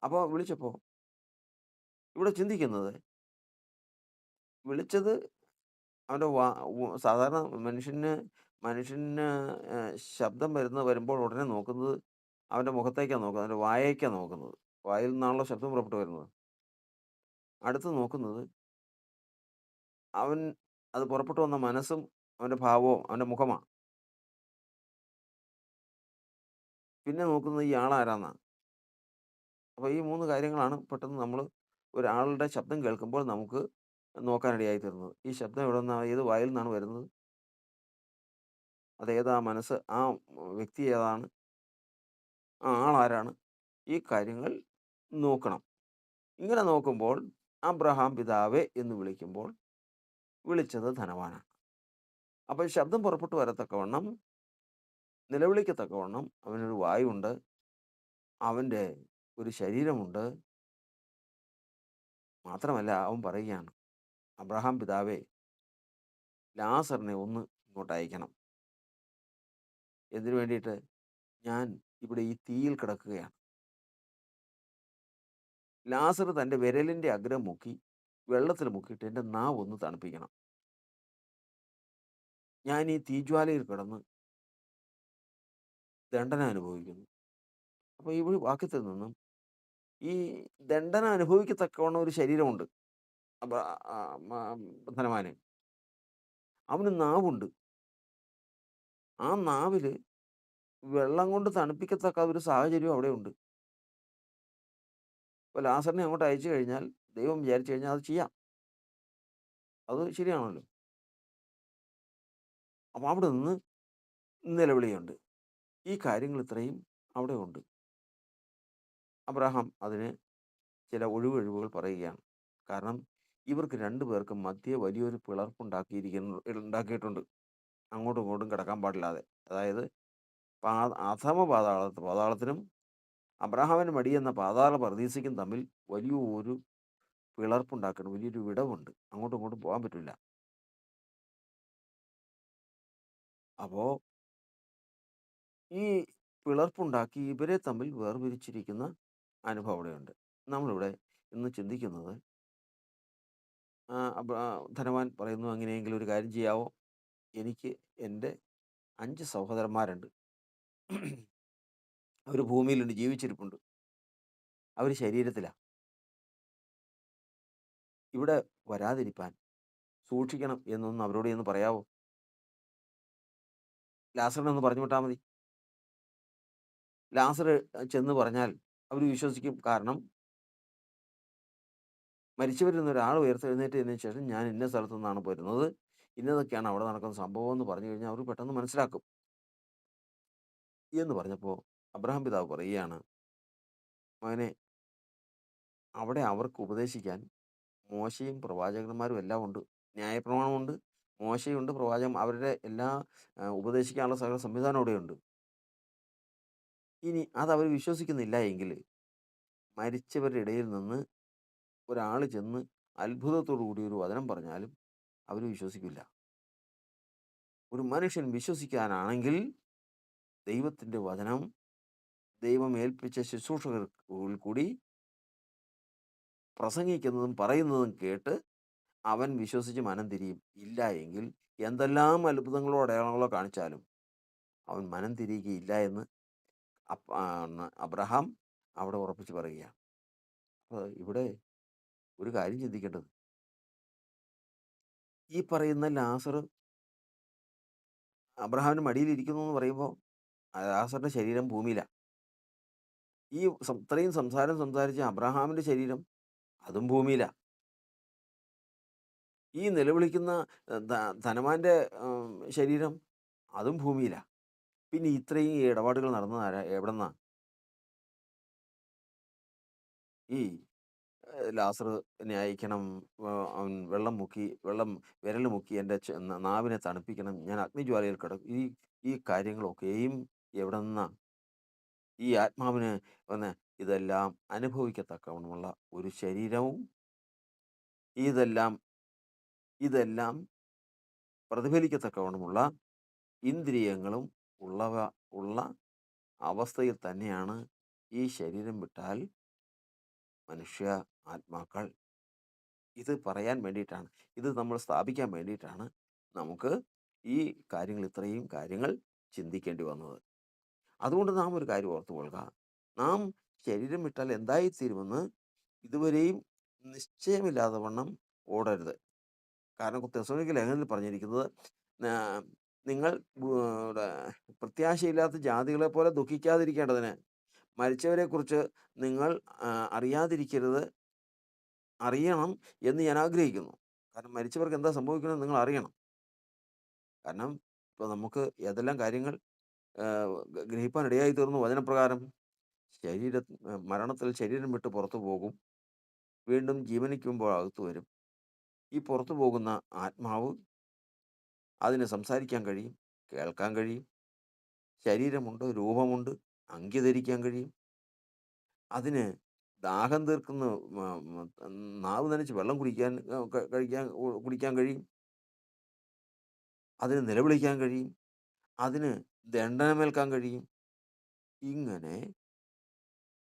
അപ്പോൾ വിളിച്ചപ്പോൾ ഇവിടെ ചിന്തിക്കുന്നത്, വിളിച്ചത് അവൻ്റെ സാധാരണ മനുഷ്യന് ശബ്ദം വരുമ്പോൾ ഉടനെ നോക്കുന്നത് അവൻ്റെ മുഖത്തേക്കാണ് നോക്കുന്നത്, അവൻ്റെ വായേക്കാണ് നോക്കുന്നത്. വായിൽ നിന്നാണല്ലോ ശബ്ദം പുറപ്പെട്ടു വരുന്നത്. അടുത്ത് നോക്കുന്നത് അവൻ അത് പുറപ്പെട്ടു വന്ന മനസ്സും അവൻ്റെ ഭാവവും അവൻ്റെ മുഖമാണ്. പിന്നെ നോക്കുന്നത് ഈ ആളാരാന്നാണ്. അപ്പോൾ ഈ 3 കാര്യങ്ങളാണ് പെട്ടെന്ന് നമ്മൾ ഒരാളുടെ ശബ്ദം കേൾക്കുമ്പോൾ നമുക്ക് നോക്കാനിടയായി തീർന്നത്. ഈ ശബ്ദം എവിടെ നിന്നാണ്, ഏത് വായിൽ നിന്നാണ് വരുന്നത്, അതേതാ മനസ്സ്, ആ വ്യക്തി ഏതാണ്, ആ ആളാരാണ്, ഈ കാര്യങ്ങൾ നോക്കണം. ഇങ്ങനെ നോക്കുമ്പോൾ അബ്രഹാം പിതാവേ എന്ന് വിളിക്കുമ്പോൾ വിളിച്ചത് ധനവാനാണ്. അപ്പോൾ ശബ്ദം പുറപ്പെട്ടു വരത്തക്കവണ്ണം, നിലവിളിക്കത്തക്കവണ്ണം അവനൊരു വായുണ്ട്, അവൻ്റെ ഒരു ശരീരമുണ്ട്. മാത്രമല്ല അവൻ പറയുകയാണ്, അബ്രഹാം പിതാവേ ലാസറിനെ ഒന്ന് ഇങ്ങോട്ട് അയക്കണം. എന്തിനു വേണ്ടിയിട്ട്? ഞാൻ ഇവിടെ ഈ തീയിൽ കിടക്കുകയാണ്. ലാസർ തൻ്റെ വിരലിൻ്റെ അഗ്രം മുക്കി വെള്ളത്തിൽ മുക്കിയിട്ട് എൻ്റെ നാവ് ഒന്ന് തണുപ്പിക്കണം. ഞാൻ ഈ തീജ്വാലയിൽ കിടന്ന് ദണ്ഡന അനുഭവിക്കുന്നു. അപ്പോൾ ഈ വാക്യത്തിൽ നിന്നും ഈ ദണ്ഡന അനുഭവിക്കത്തക്കവണ്ണം ഒരു ശരീരമുണ്ട് ധനവാന്. അവന് നാവുണ്ട്. ആ നാവിൽ വെള്ളം കൊണ്ട് തണുപ്പിക്കത്തക്ക ഒരു സാഹചര്യം അവിടെ ഉണ്ട്. ഇപ്പോൾ ലാസറിനെ അങ്ങോട്ട് അയച്ചു കഴിഞ്ഞാൽ, ദൈവം വിചാരിച്ചു കഴിഞ്ഞാൽ അത് ചെയ്യാം. അത് ശരിയാണല്ലോ. അപ്പോൾ അവിടെ നിന്ന് നിലവിളിയുണ്ട്. ഈ കാര്യങ്ങൾ ഇത്രയും അവിടെ ഉണ്ട്. അബ്രഹാം അതിന് ചില ഒഴിവുകൾ പറയുകയാണ്. കാരണം ഇവർക്ക് 2 പേർക്കും മധ്യേ വലിയൊരു പിളർപ്പുണ്ടാക്കിയിട്ടുണ്ട്. അങ്ങോട്ടും ഇങ്ങോട്ടും കിടക്കാൻ പാടില്ലാതെ. അതായത് അധമ പാതാളത്തിനും അബ്രാഹാമിന്റെ മടി എന്ന പാതാള പറുദീസയ്ക്കും തമ്മിൽ വലിയൊരു പിളർപ്പുണ്ടാക്കണം. വലിയൊരു വിടവുണ്ട്. അങ്ങോട്ടും ഇങ്ങോട്ടും പോകാൻ പറ്റില്ല. അപ്പോൾ ഈ പിളർപ്പുണ്ടാക്കി ഇവരെ തമ്മിൽ വേർപിരിച്ചിരിക്കുന്ന അനുഭവം അവിടെയുണ്ട്. നമ്മളിവിടെ ഇന്ന് ചിന്തിക്കുന്നത്, ധനവാൻ പറയുന്നു, "അങ്ങനെയെങ്കിൽ ഒരു കാര്യം ചെയ്യാവോ? എനിക്ക് എൻ്റെ 5 സഹോദരന്മാരുണ്ട്. അവർ ഭൂമിയിലുണ്ട്, ജീവിച്ചിരിപ്പുണ്ട്. അവർ ശരീരത്തിലാ. ഇവിടെ വരാതിരിപ്പാൻ സൂക്ഷിക്കണം എന്നൊന്ന് അവരോട് ചെന്ന് പറയാവോ? ലാസറിനെ ഒന്ന് പറഞ്ഞു വിട്ടാൽ മതി." ലാസർ ചെന്ന് പറഞ്ഞാൽ അവർ വിശ്വസിക്കും. കാരണം മരിച്ചവരിൽ നിന്ന് ഒരാൾ ഉയർത്തെഴുന്നേറ്റതിന് ശേഷം ഞാൻ ഇന്ന സ്ഥലത്തു നിന്നാണ് വരുന്നത്, ഇന്നതൊക്കെയാണ് അവിടെ നടക്കുന്ന സംഭവം എന്ന് പറഞ്ഞു കഴിഞ്ഞാൽ അവർ പെട്ടെന്ന് മനസ്സിലാക്കും എന്ന് പറഞ്ഞപ്പോൾ അബ്രഹാം പിതാവ് പറയുകയാണ്, "മകനെ, അവിടെ അവർക്ക് ഉപദേശിക്കാൻ മോശയും പ്രവാചകന്മാരും എല്ലാം ഉണ്ട്. ന്യായപ്രമാണമുണ്ട്, മോശയുണ്ട്, പ്രവാചകൻ, അവരുടെ എല്ലാ ഉപദേശിക്കാനുള്ള സകല സംവിധാനം അവിടെയുണ്ട്. ഇനി അതവർ വിശ്വസിക്കുന്നില്ല എങ്കിൽ മരിച്ചവരുടെ ഇടയിൽ നിന്ന് ഒരാൾ ചെന്ന് അത്ഭുതത്തോടു കൂടി ഒരു വചനം പറഞ്ഞാലും അവർ വിശ്വസിക്കില്ല. ഒരു മനുഷ്യൻ വിശ്വസിക്കാനാണെങ്കിൽ ദൈവത്തിൻ്റെ വചനം ദൈവം ഏൽപ്പിച്ച ശുശ്രൂഷകരിൽ കൂടി പ്രസംഗിക്കുന്നതും പറയുന്നതും കേട്ട് അവൻ വിശ്വസിച്ച് മനം തിരിയും. ഇല്ല എങ്കിൽ എന്തെല്ലാം അത്ഭുതങ്ങളോ അടയാളങ്ങളോ കാണിച്ചാലും അവൻ മനം തിരിയുകയില്ല എന്ന് അബ്രഹാം അവിടെ ഉറപ്പിച്ച് പറയുകയാണ്. അപ്പോൾ ഇവിടെ ഒരു കാര്യം ചിന്തിക്കേണ്ടത്, ഈ പറയുന്ന ലാസർ അബ്രഹാമിൻ്റെ മടിയിലിരിക്കുന്നു എന്ന് പറയുമ്പോൾ ലാസറിൻ്റെ ശരീരം ഭൂമിയിലാണ്. ഈ ഇത്രയും സംസാരം സംസാരിച്ച അബ്രഹാമിൻ്റെ ശരീരം അതും ഭൂമിയിലാണ്. ഈ നിലവിളിക്കുന്ന ധനവാന്റെ ശരീരം അതും ഭൂമിയിലാണ്. പിന്നെ ഇത്രയും ഇടപാടുകൾ നടന്നത് എവിടെന്നാ? ഈ ലാസറിനെ അയക്കണം, അവൻ വെള്ളം വിരൽ മുക്കി എൻ്റെ നാവിനെ തണുപ്പിക്കണം, ഞാൻ അഗ്നിജ്വാലയിൽ കിടക്കും. ഈ കാര്യങ്ങളൊക്കെയും എവിടെ നിന്നാ? ഈ ആത്മാവിന് വന്ന് ഇതെല്ലാം അനുഭവിക്കത്തക്കവണ്ണമുള്ള ഒരു ശരീരവും ഇതെല്ലാം ഇതെല്ലാം പ്രതിഫലിക്കത്തക്കവണ്ണമുള്ള ഇന്ദ്രിയങ്ങളും ഉള്ള അവസ്ഥയിൽ തന്നെയാണ് ഈ ശരീരം വിട്ടാൽ മനുഷ്യ ആത്മാക്കൾ. ഇത് പറയാൻ വേണ്ടിയിട്ടാണ്, ഇത് നമ്മൾ സ്ഥാപിക്കാൻ വേണ്ടിയിട്ടാണ് നമുക്ക് ഈ ഇത്രയും കാര്യങ്ങൾ ചിന്തിക്കേണ്ടി വന്നത്. അതുകൊണ്ട് നാം ഒരു കാര്യം ഓർത്തു കൊള്ളുക, നാം ശരീരം വിട്ടാൽ എന്തായിത്തീരുമെന്ന് ഇതുവരെയും നിശ്ചയമില്ലാതെ വണ്ണം ഓടരുത്. കാരണം തെസ്സലോനിക്ക ലേഖനത്തിൽ പറഞ്ഞിരിക്കുന്നത്, നിങ്ങൾ പ്രത്യാശയില്ലാത്ത ജാതികളെ പോലെ ദുഃഖിക്കാതിരിക്കേണ്ടതിന് മരിച്ചവരെക്കുറിച്ച് നിങ്ങൾ അറിയാതിരിക്കരുത്, അറിയണം എന്ന് ഞാൻ ആഗ്രഹിക്കുന്നു. കാരണം മരിച്ചവർക്ക് എന്താ സംഭവിക്കണമെന്ന് നിങ്ങൾ അറിയണം. കാരണം ഇപ്പോൾ നമുക്ക് ഏതെല്ലാം കാര്യങ്ങൾ ഗ്രഹിപ്പാൻ ഇടയായി തീർന്നു. വചനപ്രകാരം മരണത്തിൽ ശരീരം വിട്ട് പുറത്തു പോകും, വീണ്ടും ജീവനിക്കുമ്പോൾ അകത്തു വരും. ഈ പുറത്തു പോകുന്ന ആത്മാവ് അതിന് സംസാരിക്കാൻ കഴിയും, കേൾക്കാൻ കഴിയും, ശരീരമുണ്ട്, രൂപമുണ്ട്, അങ്കി ധരിക്കാൻ കഴിയും, അതിന് ദാഹം തീർക്കുന്ന നാവ് നനച്ച് വെള്ളം കുടിക്കാൻ കഴിയും, അതിന് നിലവിളിക്കാൻ കഴിയും, അതിന് ദണ്ഡനമേൽക്കാൻ കഴിയും. ഇങ്ങനെ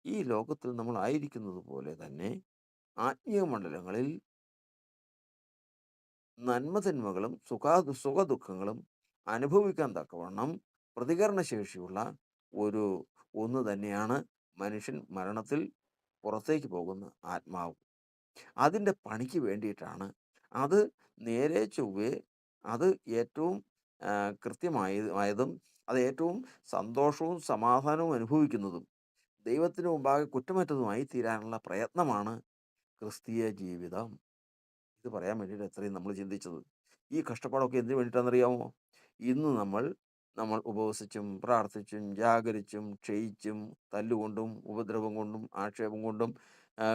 ഈ ലോകത്തിൽ നമ്മൾ ആയിരിക്കുന്നത് പോലെ തന്നെ ആത്മീയ മണ്ഡലങ്ങളിൽ നന്മതിന്മകളും സുഖദുഃഖങ്ങളും അനുഭവിക്കാൻ തക്കവണ്ണം പ്രതികരണശേഷിയുള്ള ഒന്ന് തന്നെയാണ് മനുഷ്യൻ മരണത്തിൽ പുറത്തേക്ക് പോകുന്ന ആത്മാവ്. അതിൻ്റെ പണിക്ക് വേണ്ടിയിട്ടാണ് അത് നേരെ ചൊവ്വേ, അത് ഏറ്റവും കൃത്യമായതും അത് ഏറ്റവും സന്തോഷവും സമാധാനവും അനുഭവിക്കുന്നതും ദൈവത്തിന് മുമ്പാകെ കുറ്റമറ്റതുമായി തീരാനുള്ള പ്രയത്നമാണ് ക്രിസ്തീയ ജീവിതം. ഇത് പറയാൻ വേണ്ടിയിട്ട് എത്രയും നമ്മൾ ചിന്തിച്ചത്. ഈ കഷ്ടപ്പാടൊക്കെ എന്തിനു വേണ്ടിയിട്ടാണെന്നറിയാമോ? ഇന്ന് നമ്മൾ ഉപവസിച്ചും പ്രാർത്ഥിച്ചും ജാഗരിച്ചും ക്ഷയിച്ചും തല്ലുകൊണ്ടും ഉപദ്രവം കൊണ്ടും ആക്ഷേപം കൊണ്ടും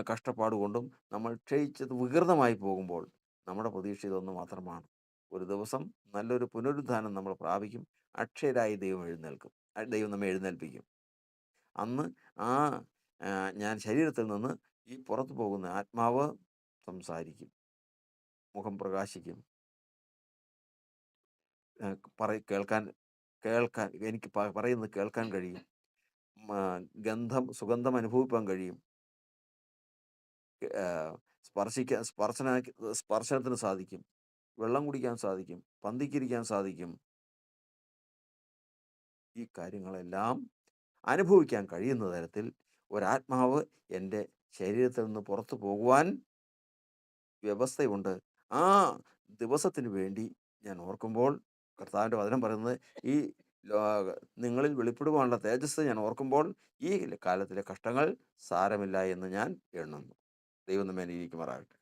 കഷ്ടപ്പാട് കൊണ്ടും നമ്മൾ ക്ഷയിച്ചത് വികൃതമായി പോകുമ്പോൾ നമ്മുടെ പ്രതീക്ഷ ഇതൊന്നു മാത്രമാണ്. ഒരു ദിവസം നല്ലൊരു പുനരുത്ഥാനം നമ്മൾ പ്രാപിക്കും. അക്ഷയരായി ദൈവം എഴുന്നേൽക്കും. ദൈവം നമ്മെ എഴുന്നേൽപ്പിക്കും. അന്ന് ആ ഞാൻ ശരീരത്തിൽ നിന്ന് ഈ പുറത്തു പോകുന്ന ആത്മാവ് സംസാരിക്കും. മുഖം പ്രകാശിക്കും. കേൾക്കാൻ കേൾക്കാൻ എനിക്ക് പറയുന്നത് കേൾക്കാൻ കഴിയും. സുഗന്ധം അനുഭവിപ്പാൻ കഴിയും. സ്പർശനത്തിന് സാധിക്കും. വെള്ളം കുടിക്കാൻ സാധിക്കും. പന്തിക്കിരിക്കാൻ സാധിക്കും. ഈ കാര്യങ്ങളെല്ലാം അനുഭവിക്കാൻ കഴിയുന്ന തരത്തിൽ ഒരാത്മാവ് എൻ്റെ ശരീരത്തിൽ നിന്ന് പുറത്തു പോകുവാൻ വ്യവസ്ഥയുണ്ട്. ആ ദിവസത്തിന് വേണ്ടി ഞാൻ ഓർക്കുമ്പോൾ കർത്താവിൻ്റെ വചനം പറയുന്നത്, ഈ നിങ്ങളിൽ വെളിപ്പെടുവാനുള്ള തേജസ്സ് ഞാൻ ഓർക്കുമ്പോൾ ഈ കാലത്തിലെ കഷ്ടങ്ങൾ സാരമില്ല എന്ന് ഞാൻ എണ്ണുന്നു. ദൈവം നമ്മെ അനുഗ്രഹിക്കുമാറാകട്ടെ.